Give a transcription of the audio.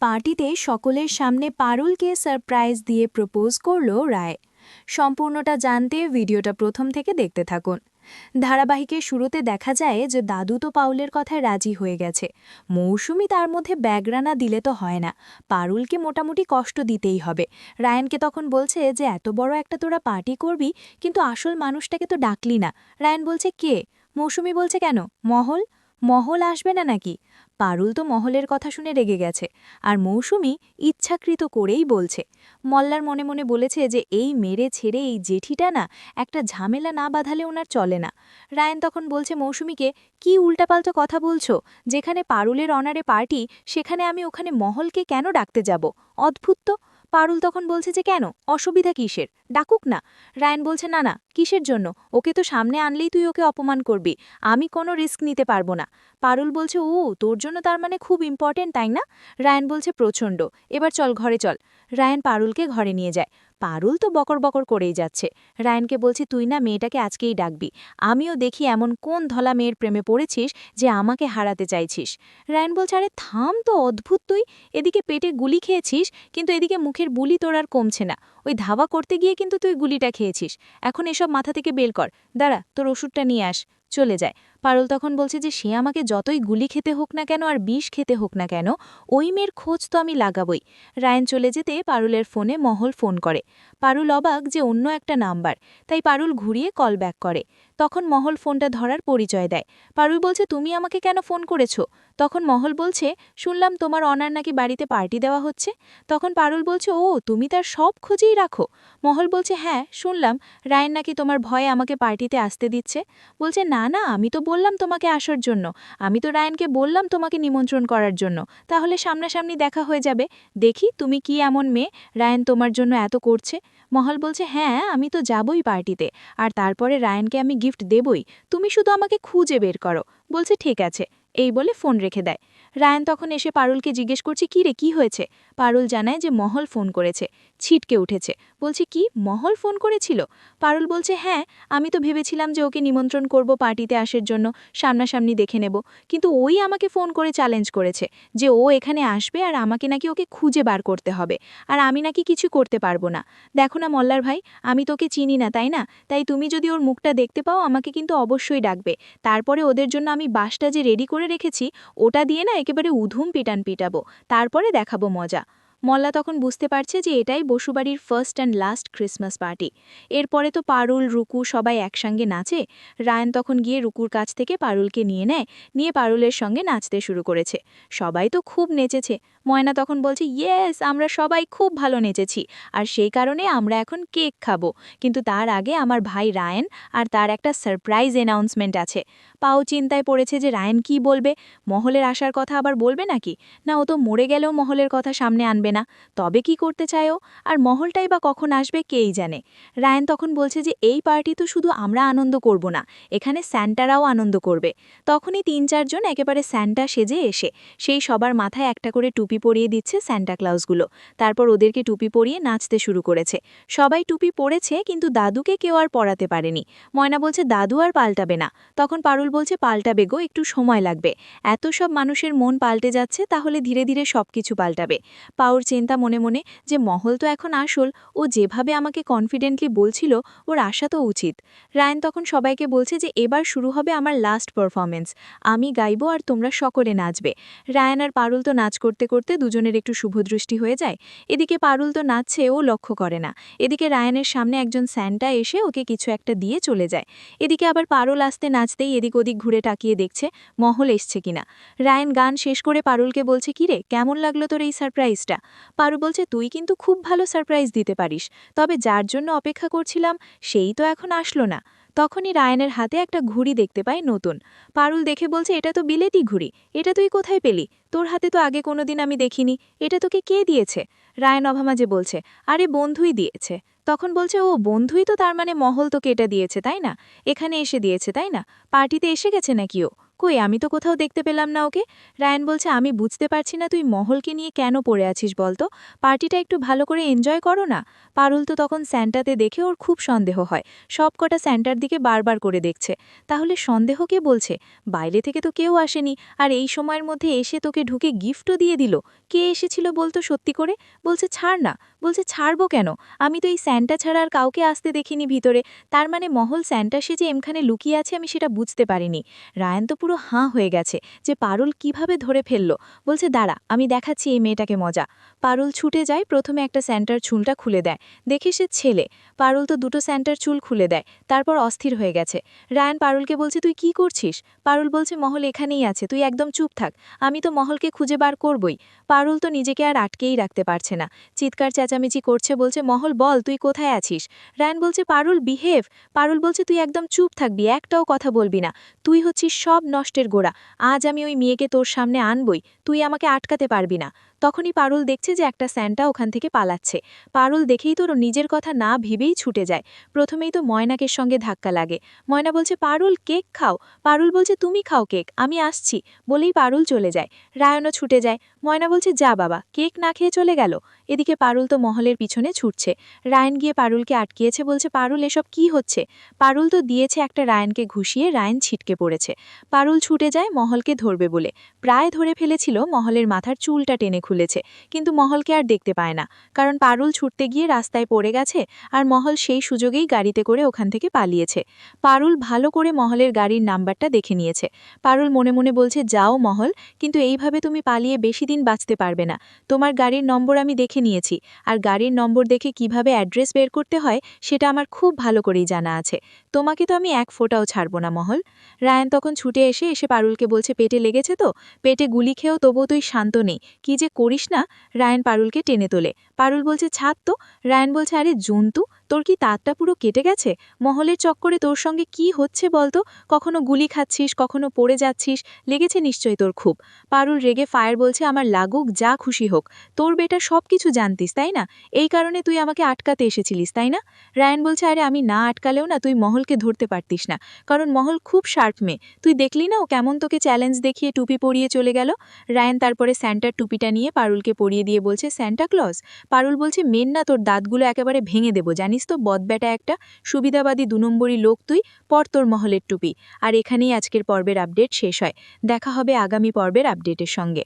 পার্টিতে সকলের সামনে পারুলকে সারপ্রাইজ দিয়ে প্রপোজ করল রায়। সম্পূর্ণটা জানতে ভিডিওটা প্রথম থেকে দেখতে থাকুন। ধারাবাহিকের শুরুতে দেখা যায় যে দাদু তো পাউলের কথায় রাজি হয়ে গেছে। মৌসুমি তার মধ্যে ব্যাগরানা দিলে তো হয় না, পারুলকে মোটামুটি কষ্ট দিতেই হবে। রায়ানকে তখন বলছে যে এত বড় একটা তোরা পার্টি করবি, কিন্তু আসল মানুষটাকে তো ডাকলি না। রায়ান বলছে কে? মৌসুমি বলছে কেন, মহল? মহল আসবে না নাকি? পারুল তো মহলের কথা শুনে রেগে গেছে, আর মৌসুমি ইচ্ছাকৃত করেই বলছে। মল্লার মনে মনে বলেছে যে এই মেরে ছেড়ে এই জেঠিটা না, একটা ঝামেলা না বাঁধালে ওনার চলে না। রায়ান তখন বলছে মৌসুমীকে, কি উল্টাপাল্টা কথা বলছো? যেখানে পারুলের অনারে পার্টি, সেখানে আমি ওখানে মহলকে কেন ডাকতে যাব? অদ্ভুত তো। পারুল তখন বলছে যে কেন, অসুবিধা কিসের, ডাকুক না। রায়ান বলছে না না, কিসের জন্য? ওকে তো সামনে আনলেই তুই ওকে অপমান করবি, আমি কোনো রিস্ক নিতে পারবো না। পারুল বলছে ও তোর জন্য তার মানে খুব ইম্পর্টেন্ট, তাই না? রায়ান বলছে প্রচণ্ড। এবার চল ঘরে চল। রায়ান পারুলকে ঘরে নিয়ে যায়। পারুল তো বকর বকর করেই যাচ্ছে। রায়ানকে বলছে তুই না মেয়েটাকে আজকেই ডাকবি, আমিও দেখি এমন কোন ধলা মেয়ের প্রেমে পড়েছিস যে আমাকে হারাতে চাইছিস। রায়ান বলছে আরে থাম তো, অদ্ভুত তুই। এদিকে পেটে গুলি খেয়েছিস, কিন্তু এদিকে মুখের বুলি তোর আর কমছে না। ওই ধাওয়া করতে গিয়ে কিন্তু তুই গুলিটা খেয়েছিস। এখন এসব মাথা থেকে বের কর। দাঁড়া, তোর ওষুধটা নিয়ে আস। চলে যায়। পারুল তখন বলছে যে সে আমাকে যতই গুলি খেতে হোক না কেন আর বিষ খেতে হোক না কেন, ওই মেয়ের খোঁজ তো আমি লাগাবই। রায়ান চলে যেতে পারুলের ফোনে মহল ফোন করে। পারুল অবাক যে অন্য একটা নাম্বার, তাই পারুল ঘুরিয়ে কল ব্যাক করে। তখন মহল ফোনটা ধরার পরিচয় দেয়। পারুল বলছে তুমি আমাকে কেন ফোন করেছো? তখন মহল বলছে শুনলাম তোমার অনার নাকি বাড়িতে পার্টি দেওয়া হচ্ছে। তখন পারুল বলছে ও তুমি তার সব খোঁজেই রাখো। মহল বলছে হ্যাঁ শুনলাম, রায়ান নাকি তোমার ভয়ে আমাকে পার্টিতে আসতে দিচ্ছে। বলছে না না, আমি তো বললাম তোমাকে আসার জন্য, আমি তো রায়ানকে বললাম তোমাকে নিমন্ত্রণ করার জন্য, তাহলে সামনাসামনি দেখা হয়ে যাবে। দেখি তুমি কি এমন মেয়ে, রায়ান তোমার জন্য এত করছে। মহল বলছে হ্যাঁ আমি তো যাবই পার্টিতে, আর তারপরে রায়ানকে আমি গিফট দেবই, তুমি শুধু আমাকে খুঁজে বের করো। বলছে ঠিক আছে, এই বলে ফোন রেখে দেয়। রায়ান তখন এসে পারুলকে জিজ্ঞেস করছে কি রে, কি হয়েছে? পারুল জানায় যে মহল ফোন করেছে। ছিটকে উঠেছে, বলছে কি, মহল ফোন করেছিল? পারুল বলছে হ্যাঁ, আমি তো ভেবেছিলাম যে ওকে নিমন্ত্রণ করব পার্টিতে আসার জন্য, সামনাসামনি দেখে নেব, কিন্তু ওই আমাকে ফোন করে চ্যালেঞ্জ করেছে যে ও এখানে আসবে আর আমাকে নাকি ওকে খুঁজে বার করতে হবে, আর আমি নাকি কিছু করতে পারবো না। দেখো না মল্লার ভাই, আমি তোকে চিনি না তাই না, তাই তুমি যদি ওর মুখটা দেখতে পাও আমাকে কিন্তু অবশ্যই ডাকবে। তারপরে ওদের জন্য আমি বাসটা যে রেডি করে রেখেছি, ওটা দিয়ে না একেবারে উধুম পিটান পিটাবো, তারপরে দেখাবো মজা। মল্লা তখন বুঝতে পারছে যে এটাই বসুবাড়ির first and last Christmas party. এরপরে তো পারুল রুকু সবাই একসঙ্গে নাচে। রায়ান তখন গিয়ে রুকুর কাছ থেকে পারুলকে নিয়ে নেয়, নিয়ে পারুলের সঙ্গে নাচতে শুরু করেছে। সবাই তো খুব নেচেছে। ময়না তখন বলছে ইয়েস, আমরা সবাই খুব ভালো নেচেছি, আর সেই কারণে আমরা এখন কেক খাবো, কিন্তু তার আগে আমার ভাই রায়ান আর তার একটা সারপ্রাইজ অ্যানাউন্সমেন্ট আছে। পাও চিন্তায় পড়েছে যে রায়ান কি বলবে, মহলের আসার কথা আবার বলবে নাকি, না ও তো মরে গেলেও মহলের কথা সামনে আনবে না, তবে কি করতে চায় ও, আর মহলটাই বা কখন আসবে কেই জানে। রায়ান তখন বলছে যে এই পার্টি তো শুধু আমরা আনন্দ করব না, এখানে স্যান্টারাও আনন্দ করবে। তখনই ৩-৪ জন একেবারে স্যান্টা সেজে এসে সেই সবার মাথায় একটা করে টুপি পরিয়ে দিচ্ছে স্যান্টা ক্লাউসগুলো। তারপর ওদেরকে টুপি পরিয়ে নাচতে শুরু করেছে। সবাই টুপি পরেছে, কিন্তু দাদুকে কেউ আর পরাতে পারেনি। ময়না বলছে দাদু আর পাল্টাবে না। তখন পারুল বলছে পাল্টাবে গো, একটু সময় লাগবে, এত সব মানুষের মন পাল্টে যাচ্ছে, তাহলে ধীরে ধীরে সবকিছু পাল্টাবে। পাউর চিন্তা মনে মনে যে মহল তো এখন আসল, ও যেভাবে আমাকে কনফিডেন্টলি বলছিল ওর আশা তো উচিত। রায়ান তখন সবাইকে বলছে যে এবার শুরু হবে আমার লাস্ট পারফরমেন্স, আমি গাইবো আর তোমরা সকলে নাচবে। রায়ান আর পারুল তো নাচ করতে করতে দুজনের একটু শুভদৃষ্টি হয়ে যায়। এদিকে পারুল তো নাচছে, ও লক্ষ্য করে না। এদিকে রায়ানের সামনে একজন স্যান্টা এসে ওকে কিছু একটা দিয়ে চলে যায়। এদিকে আবার পারুল আসতে নাচতেই এদিক ওদিক ঘুরে তাকিয়ে দেখছে মহল এসছে কিনা। রায়ান গান শেষ করে পারুলকে বলছে কিরে, কেমন লাগলো তোর এই সারপ্রাইজটা? পারুল বলছে তুই কিন্তু খুব ভালো সারপ্রাইজ দিতে পারিস, তবে যার জন্য অপেক্ষা করছিলাম সেই তো এখন আসলো না। তখনই রায়ানের হাতে একটা ঘুড়ি দেখতে পায় নতুন। পারুল দেখে বলছে এটা তো বিলেতি ঘুড়ি, এটা তুই কোথায় পেলি? তোর হাতে তো আগে কোনোদিন আমি দেখিনি, এটা তোকে কে দিয়েছে? রায়ান অভামাজে বলছে আরে বন্ধুই দিয়েছে। তখন বলছে ও বন্ধুই তো, তার মানে মহল তোকে এটা দিয়েছে তাই না, এখানে এসে দিয়েছে তাই না, পার্টিতে এসে গেছে নাকি ও? কই আমি তো কোথাও দেখতে পেলাম না ওকে। রায়ান বলছে আমি বুঝতে পারছি না তুই মহলকে নিয়ে কেন পড়ে আছিস বলতো, পার্টিটা একটু ভালো করে এনজয় করো না। পারুল তো তখন স্যান্টাতে দেখে ওর খুব সন্দেহ হয়, সব কটা স্যান্টার দিকে বারবার করে দেখছে। তাহলে সন্দেহ কে বলছে? বাইরে থেকে তো কেউ আসেনি, আর এই সময়ের মধ্যে এসে তোকে ঢুকে গিফটও দিয়ে দিল। কে এসেছিল বলতো সত্যি করে? বলছে ছাড় না। বলছে ছাড়বো কেন, আমি তো এই স্যান্টা ছাড়া আর কাউকে আসতে দেখিনি ভিতরে। তার মানে মহল স্যান্টা সেজে এমখানে লুকিয়ে আছে, আমি সেটা বুঝতে পারিনি। রায়ান তো পুরো হাঁ হয়ে গেছে যে পারুল কিভাবে ধরে ফেললো। বলছে দাঁড়া, আমি দেখাচ্ছি এই মেয়েটাকে মজা। পারুল ছুটে যায়, প্রথমে একটা স্যান্টার চুলটা খুলে দেয়, দেখে সে ছেলে। পারুল তো দুটো স্যান্টার চুল খুলে দেয়, তারপর অস্থির হয়ে গেছে। রায়ান পারুলকে বলছে তুই কি করছিস? পারুল বলছে মহল এখানেই আছে, তুই একদম চুপ থাক, আমি তো মহলকে খুঁজে বার করবই। পারুল তো নিজেকে আর আটকেই রাখতে পারছে না, চিৎকার চেঁচামেচি করছে, বলছে মহল বল তুই কোথায় আছিস? রায়ান বলছে পারুল বিহেভ। পারুল বলছে তুই একদম চুপ থাকবি, একটাও কথা বলবি না, তুই হচ্ছিস সব নষ্টের গোড়া। আজ আমি ওই মেয়েকে তোর সামনে আনবই, তুই আমাকে আটকাতে পারবি না। তখনই পারুল দেখছে যে একটা স্যান্টা ওখান থেকে পালাচ্ছে। পারুল দেখেই তোর নিজের কথা না ভেবেই ছুটে যায়। প্রথমেই তো ময়নাকের সঙ্গে ধাক্কা লাগে। ময়না বলছে পারুল কেক খাও। পারুল বলছে তুমি খাও কেক, আমি আসছি, বলেই পারুল চলে যায়। রায়নও ছুটে যায়। ময়না বলছে যা বাবা, কেক না খেয়ে চলে গেল। এদিকে পারুল তো মহলের পিছনে ছুটছে। রায়ন গিয়ে পারুলকে আটকিয়েছে, বলছে পারুল এসব কি হচ্ছে? পারুল তো দিয়েছে একটা রায়নকে ঘুষিয়ে, রায়ন ছিটকে পড়েছে। পারুল ছুটে যায় মহলকে ধরবে বলে, প্রায় ধরে ফেলেছিল, মহলের মাথার চুলটা টেনে খুলেছে, কিন্তু মহলকে আর দেখতে পায় না, কারণ পারুল ছুটতে গিয়ে রাস্তায় পড়ে গেছে, আর মহল সেই সুযোগেই গাড়িতে করে ওখান থেকে পালিয়েছে। পারুল ভালো করে মহলের গাড়ির নাম্বারটা দেখে নিয়েছে। পারুল মনে মনে বলছে যাও মহল, কিন্তু এইভাবে তুমি পালিয়ে বেশি দিন বাঁচতে পারবে না। তোমার গাড়ির নম্বর আমি দেখে নিয়েছি, আর গাড়ির নম্বর দেখে কিভাবে অ্যাড্রেস বের করতে হয় সেটা আমার খুব ভালো করেই জানা আছে। তোমাকে তো আমি এক ফোঁটাও ছাড়ব না মহল। রায়ান তখন ছুটে এসে পারুলকে বলছে পেটে লেগেছে তো, পেটে গুলি খেয়েও তবুও তুই শান্ত নেই, কি যে করিস না। রায়ান পারুলকে টেনে তোলে। পারুল বলছে ছাড় তো। রায়ান বলছে আরে জন্তু, তোর কি দাঁতটা পুরো কেটে গেছে? মহলের চক্করে তোর সঙ্গে কি হচ্ছে বলতো? কখনো গুলি খাচ্ছিস, কখনো পড়ে যাচ্ছিস, লেগেছে নিশ্চয়ই তোর খুব। পারুল রেগে ফায়ার বলছে আমার লাগুক যা খুশি হোক, তোর বেটা সব কিছু জানতিস তাই না? এই কারণে তুই আমাকে আটকাতে এসেছিলিস তাই না? রায়ান বলছে আরে আমি না আটকালেও না তুই মহলকে ধরতে পারতিস না, কারণ মহল খুব শার্প মেয়ে, তুই দেখলি না ও কেমন তোকে চ্যালেঞ্জ দেখিয়ে টুপি পরিয়ে চলে গেল। রায়ান তারপরে স্যান্টার টুপিটা নিয়ে পারুলকে পরিয়ে দিয়ে বলছে স্যান্টা ক্লজ। পারুল বলছে মেন না, তোর দাঁতগুলো একেবারে ভেঙে দেবো জানিস তো, বদবেটা একটা, সুবিধাবাদী 2 নম্বরই লোক তুই, পর তোর মহলের টুপি। আর এখানেই আজকের পর্বের আপডেট শেষ হয়। দেখা হবে আগামী পর্বের আপডেটের সঙ্গে।